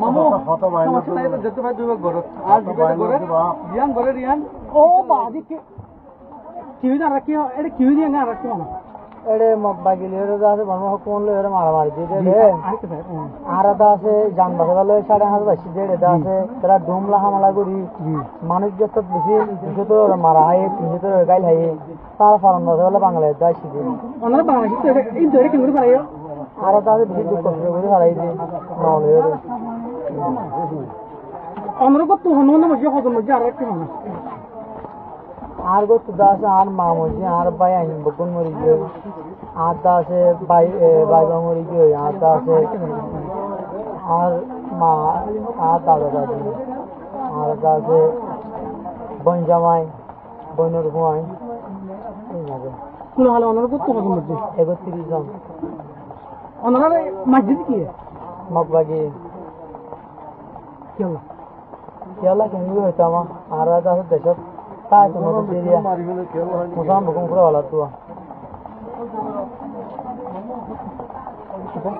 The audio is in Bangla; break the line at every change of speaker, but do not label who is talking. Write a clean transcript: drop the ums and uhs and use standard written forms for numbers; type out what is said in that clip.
মামু সমস্যা নাই যেতে ভাই দুই ঘর আজ ঘরে রিয়ান ও বাদি কি হইছে আর কি এটা কি হইছে না আর কি না
এড়ে মগবাগিলের দাসে বর্ম কোন লো এর মারামারি দিয়ে দে আর দাসে জান বাজালে 5.5 বাসি দেড়ে দাসে তারা ডুমলা হামলা করি মানুষ যত বেশি যত মারা হয় তিনশো তো গাইল হয় তার ফরম বলে বাংলাদেশ দাসি দিয়ে
ওনারা বাংলাদেশ এই ধরে কি করে পারে
আর দাসে বেশি দুঃখ করে হারাই দিয়ে নলে
আমরা কত হনুমান মধ্যে হজম মধ্যে আর কি না
আর গো দাসে আর মামুজি আর ভাই আইন বকুন মরি গিয়ে আর দাসে ভাই মরি গিয়ে আর দাসে আর মা আর দাদা দাদি আর দাসে বোন জামাই বোনের হুয়াই এইভাবে
কোন হলো ওনারা কত হজম মধ্যে
31 জন
ওনারা মসজিদ কি
মগবাগি কেলা কেন হইতো আমার আর দাসে দেশত তাই তো নতুন দিয়ে মুসলমান বকুন করে হলা তো